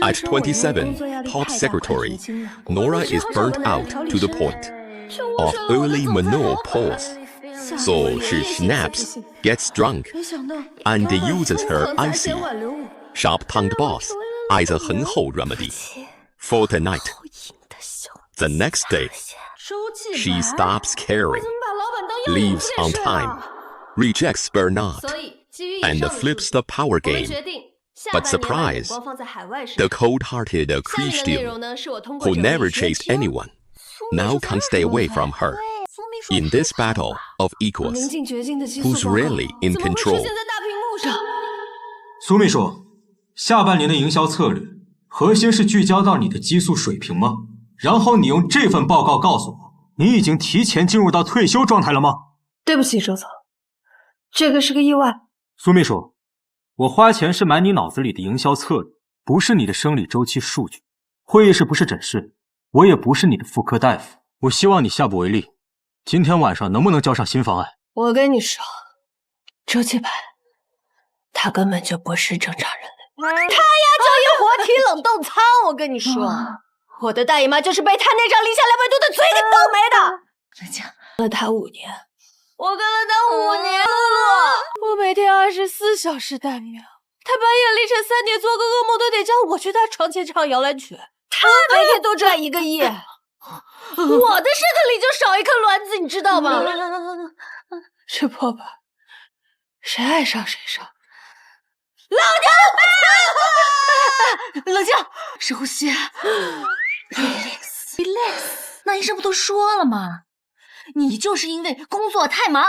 At 27, top secretary, Nora is burnt out to the point of early menopause. So she snaps, gets drunk, and uses her icy, sharp-tongued boss as a 很厚 remedy for the night. The next day, she stops caring, leaves on time, rejects Bernard, and flips the power game. But surprise, the cold-hearted Christian, who never chased anyone, now can't stay away from her. In this battle of equals, who's really in control? 苏秘书，下半年的营销策略核心是聚焦到你的激素水平吗？然后你用这份报告告诉我，你已经提前进入到退休状态了吗？对不起，周总，这个是个意外。苏秘书，我花钱是买你脑子里的营销策略，不是你的生理周期数据。会议室不是诊室，我也不是你的妇科大夫。我希望你下不为例。今天晚上能不能交上新方案？我跟你说，周继白，他根本就不是正常人类，他呀叫一活体冷冻舱。我跟你说，我的大姨妈就是被他那张离下200度的嘴给倒霉的。冷静，跟了他5年，我跟了他5年了，我每天24小时待命，他半夜凌晨3点做个噩梦都得叫我去他床前唱摇篮曲，他每天都赚1个亿。我的身体里就少一颗卵子，你知道吗？这破吧，谁爱上谁上。冷静，深呼吸 ，relax。那医生不都说了吗？你就是因为工作太忙，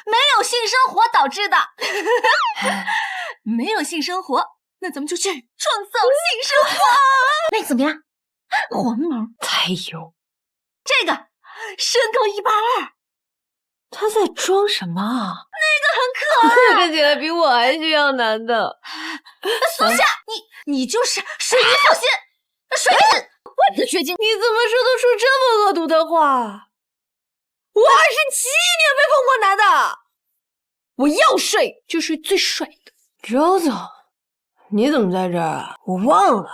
没有性生活导致的。没有性生活，那咱们就去创造性生活。那怎么样？黄毛才有。这个身高182，他在装什么啊？那个很可爱，看起来比我还需要男的。苏夏，你就是水银小心，水银，我的水晶，你怎么说得出这么恶毒的话？我27年没碰过男的，我要睡就睡最帅的。周总，你怎么在这儿啊？我忘了，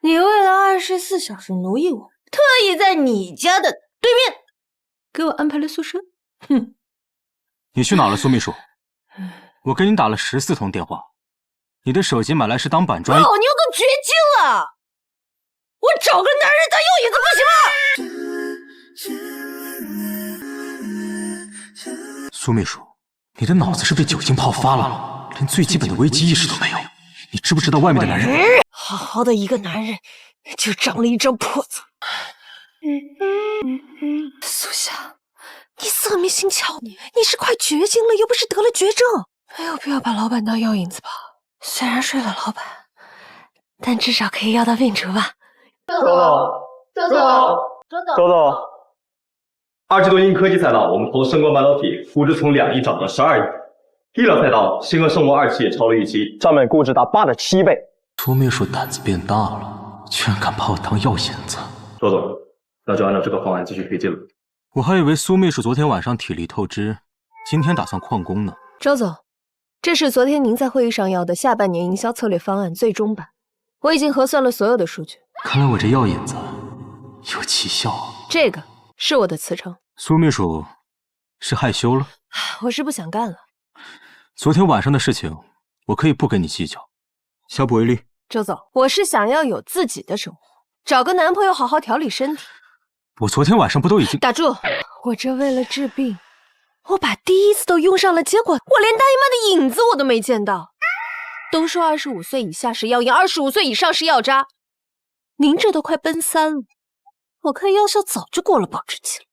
你为了24小时奴役我。特意在你家的对面给我安排了宿舍。哼！你去哪了，苏秘书？我给你打了14通电话，你的手机买来是当板砖。老牛更绝经了！我找个男人当诱引子不行吗？苏秘书，你的脑子是被酒精泡发了吗？连最基本的危机意识都没有。你知不知道外面的男人？好好的一个男人，就长了一张破嘴。苏夏，你色迷心窍，你是快绝经了，又不是得了绝症，没有必要把老板当药引子吧？虽然睡了老板，但至少可以药到病除吧？周总，2季度硬科技赛道，我们投升光半导体估值从2亿涨到12亿，医疗赛道，星河生物2期也超了预期，账面估值达8的7倍。苏秘书胆子变大了，居然敢把我当药引子。周总，那就按照这个方案继续推进了。我还以为苏秘书昨天晚上体力透支，今天打算旷工呢。周总，这是昨天您在会议上要的下半年营销策略方案最终版，我已经核算了所有的数据。看来我这药引子有奇效啊。这个是我的辞呈。苏秘书是害羞了？我是不想干了。昨天晚上的事情，我可以不跟你计较，下不为例。周总，我是想要有自己的生活，找个男朋友好好调理身体。我昨天晚上不都已经……打住！我这为了治病，我把第一次都用上了，结果我连大姨妈的影子我都没见到。都说25岁以下是药引，25岁以上是药渣。您这都快奔3了，我看药效早就过了保质期了，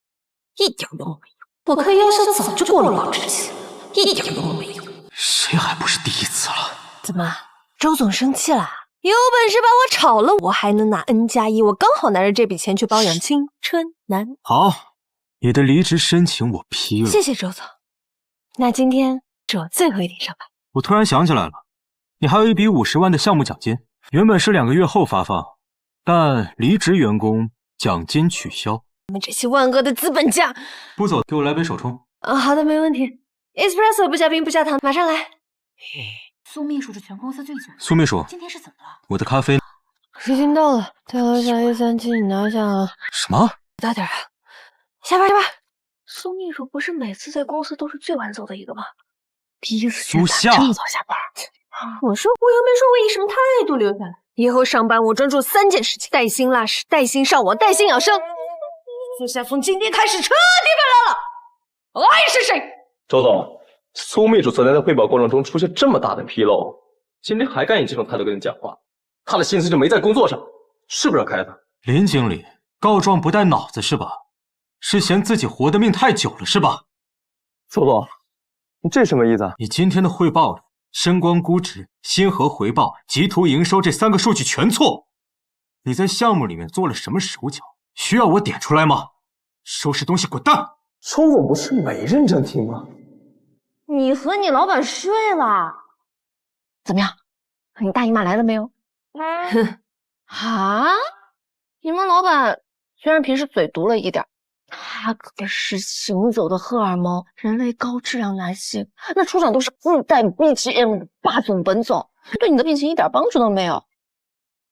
一点用都没有。我看药效早就过了保质期了，一点用都没有。谁还不是第一次了？怎么，周总生气啦？有本事把我炒了，我还能拿 N+1，我刚好拿着这笔钱去保养青春男。好，你的离职申请我批了。谢谢周总。那今天是我最后一天上班。我突然想起来了，你还有一笔50万的项目奖金，原本是2个月后发放，但离职员工奖金取消。你们这些万恶的资本家！不走，给我来杯手冲。好的，没问题。Espresso 不加冰不加糖，马上来。苏秘书是全公司最久的。苏秘书，今天是怎么了？我的咖啡。时间到了，大楼下137，你拿下啊。什么？大点啊！下班。苏秘书不是每次在公司都是最晚走的一个吗？第一次苏夏这么早下班。我说我又没说我以什么态度留下来。以后上班我专注3件事情：带薪拉屎、带薪上网、带薪养生。苏夏从今天开始彻底不来了。爱是谁？周总，苏秘书昨天在汇报过程中出现这么大的纰漏，今天还敢以这种态度跟你讲话，他的心思就没在工作上，是不是要开他？林经理，告状不带脑子是吧？是嫌自己活的命太久了是吧？周总，你这什么意思啊？你今天的汇报里，深光估值、星河回报、极图营收这3个数据全错。你在项目里面做了什么手脚？需要我点出来吗？收拾东西滚蛋！周总不是没认真听吗？你和你老板睡了？怎么样？你大姨妈来了没有？哼啊！你们老板虽然平时嘴毒了一点，他可是行走的荷尔蒙，人类高质量男性，那出场都是自带 BGM 的霸总本总，对你的病情一点帮助都没有。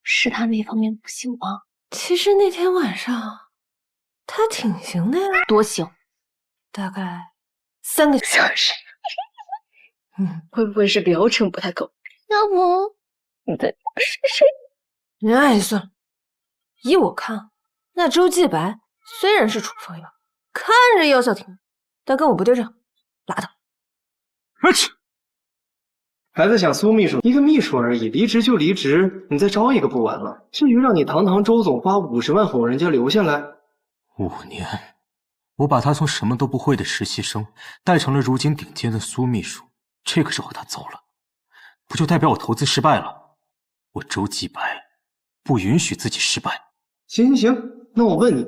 是他那方面不行吗？其实那天晚上他挺行的呀。多行？大概3个小时。会不会是疗程不太够？要不你再试试？哎，算了。依我看，那周继白虽然是处方药，看着药效挺，但跟我不对症，拉倒。还在想苏秘书，一个秘书而已，离职就离职，你再招一个不完了？至于让你堂堂周总花50万哄人家留下来，5年，我把他从什么都不会的实习生带成了如今顶尖的苏秘书，这个时候他走了，不就代表我投资失败了？我周继白不允许自己失败。行，那我问你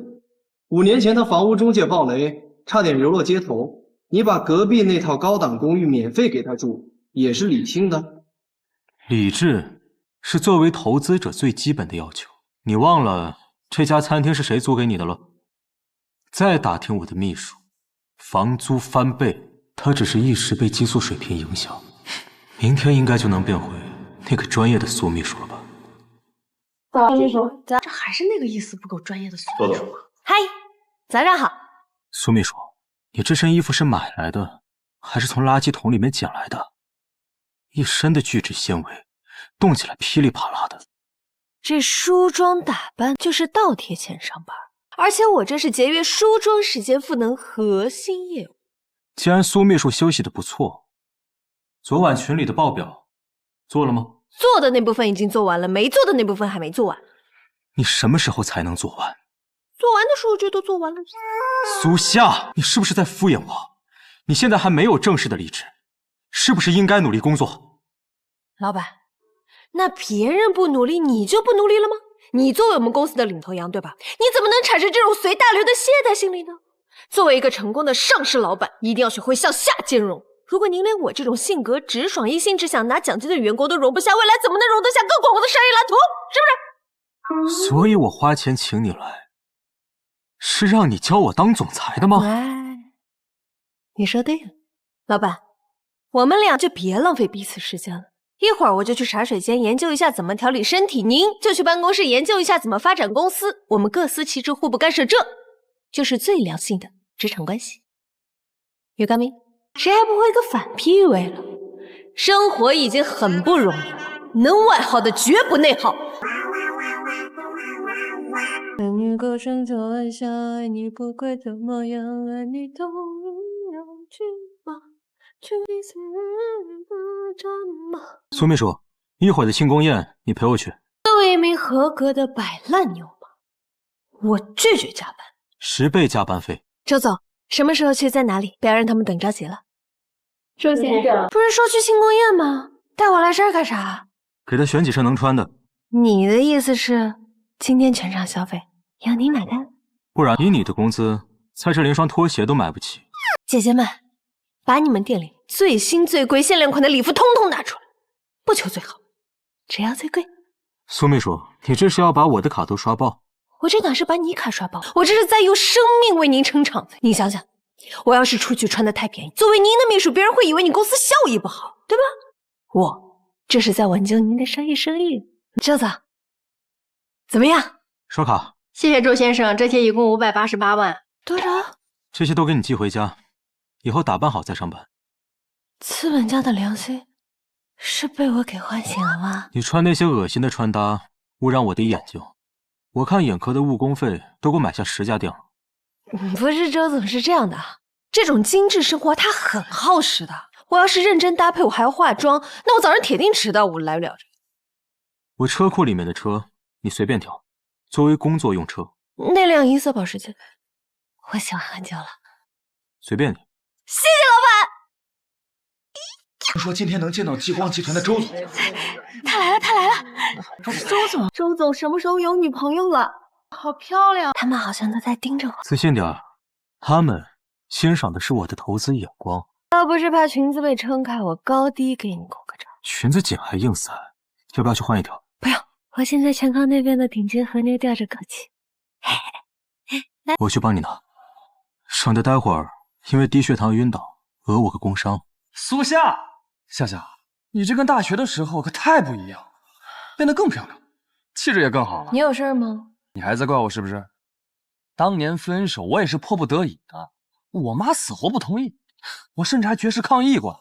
，5年前他房屋中介暴雷，差点流落街头，你把隔壁那套高档公寓免费给他住，也是理性的？理智是作为投资者最基本的要求。你忘了这家餐厅是谁租给你的了？再打听我的秘书，房租翻倍，他只是一时被激素水平影响，明天应该就能变回那个专业的苏秘书了吧？苏秘书，这还是那个意思不够专业的苏秘书。嗨，早上好。苏秘书，你这身衣服是买来的，还是从垃圾桶里面捡来的？一身的聚酯纤维，动起来噼里啪啦的。这梳妆打扮就是倒贴钱上班，而且我这是节约梳妆时间赋能核心业务。既然苏秘书休息的不错，昨晚群里的报表做了吗？做的那部分已经做完了，没做的那部分还没做完。你什么时候才能做完？做完的时候就都做完了。苏夏，你是不是在敷衍我？你现在还没有正式的离职，是不是应该努力工作？老板，那别人不努力，你就不努力了吗？你作为我们公司的领头羊，对吧？你怎么能产生这种随大流的懈怠心理呢？作为一个成功的上市老板，一定要学会向下兼容。如果您连我这种性格直爽、一心只想拿奖金的员工都容不下，未来怎么能容得下更广阔的商业蓝图？是不是？所以我花钱请你来，是让你教我当总裁的吗？哎，你说对了。老板，我们俩就别浪费彼此时间了。一会儿我就去茶水间研究一下怎么调理身体，您就去办公室研究一下怎么发展公司，我们各司其职，互不干涉，这就是最良性的职场关系。有高明，谁还不会个反 PUA 了？生活已经很不容易了，能外耗的绝不内耗。爱你歌声就按下，爱你不管怎么样，爱你都要去吗？去死战吗？苏秘书，一会儿的庆功宴你陪我去。作为一名合格的摆烂牛马，我拒绝加班，10倍加班费。周总，什么时候去，在哪里？不要让他们等着急了。周先生，不是说去庆功宴吗？带我来这儿干啥？给他选几身能穿的。你的意思是今天全场消费由你买单？不然以你的工资，在这连双拖鞋都买不起。姐姐们，把你们店里最新最贵限量款的礼服通通拿出来，不求最好，只要最贵。苏秘书，你这是要把我的卡都刷爆？我这哪是把你卡刷爆，我这是在用生命为您撑场子。你想想，我要是出去穿的太便宜，作为您的秘书，别人会以为你公司效益不好，对吧？我这是在挽救您的商业声誉。周总，怎么样？刷卡。谢谢周先生，这些一共588万。多少？这些都给你寄回家，以后打扮好再上班。资本家的良心是被我给唤醒了吗？你穿那些恶心的穿搭，污染我的眼睛。我看眼科的误工费都给我买下10家店了。不是周总，是这样的，这种精致生活它很耗时的。我要是认真搭配，我还要化妆，那我早上铁定迟到，我来不了这。我车库里面的车你随便挑，作为工作用车。那辆银色保时捷，我喜欢很久了。随便你。谢谢老板。听说今天能见到激光集团的周总，他来了，他来了！周总什么时候有女朋友了？好漂亮！他们好像都在盯着我。自信点儿，他们欣赏的是我的投资眼光。要不是怕裙子被撑开，我高低给你鼓个掌。裙子紧还硬塞，要不要去换一条？不用，我现在全靠那边的顶尖和妞吊着口气。我去帮你拿，省得待会儿因为低血糖晕倒，讹我个工伤。苏夏，夏夏，你这跟大学的时候可太不一样了，变得更漂亮，气质也更好了。你有事吗？你还在怪我是不是？当年分手我也是迫不得已的，我妈死活不同意，我甚至还绝食抗议过。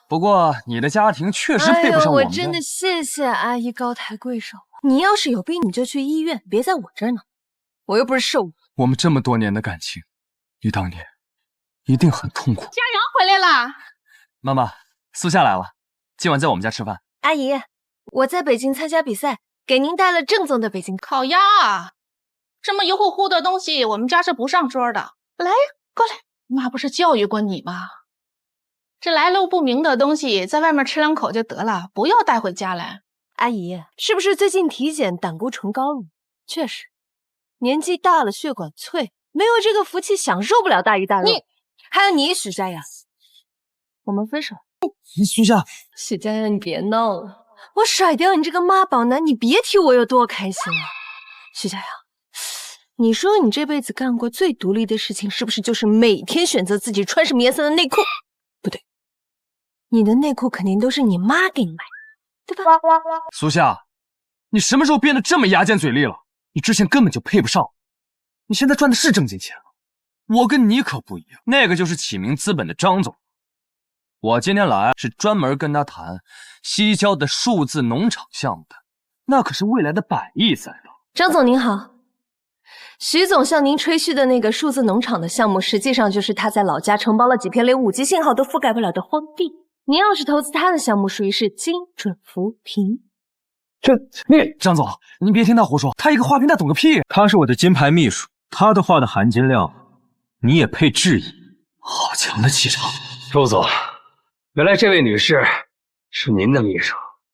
不过你的家庭确实配不上我们我真的谢谢阿姨高抬贵手。你要是有病你就去医院，别在我这儿呢，我又不是受。我们这么多年的感情，你当年一定很痛苦。佳阳回来啦！妈妈，苏夏来了，今晚在我们家吃饭。阿姨，我在北京参加比赛，给您带了正宗的北京烤鸭啊，这么油乎乎的东西，我们家是不上桌的。来，过来，妈不是教育过你吗？这来路不明的东西，在外面吃2口就得了，不要带回家来。阿姨，是不是最近体检胆固醇高了？确实，年纪大了，血管脆，没有这个福气，享受不了大鱼大肉。还有你，许佳阳，我们分手。苏夏，许佳阳，你别闹了，我甩掉你这个妈宝男，你别提我有多开心了。许佳阳，你说你这辈子干过最独立的事情，是不是就是每天选择自己穿什么颜色的内裤？不对，你的内裤肯定都是你妈给你买的，对吧？苏夏，你什么时候变得这么牙尖嘴利了？你之前根本就配不上，你现在赚的是正经钱了。我跟你可不一样，那个就是启明资本的张总。我今天来是专门跟他谈西郊的数字农场项目的，那可是未来的100亿赛道。张总您好，徐总向您吹嘘的那个数字农场的项目，实际上就是他在老家承包了几片连5G 信号都覆盖不了的荒地。您要是投资他的项目，属于是精准扶贫。张总，您别听他胡说，他一个花瓶，他懂个屁。他是我的金牌秘书，他的话的含金量，你也配质疑？好强的气场，周总，原来这位女士是您的秘书。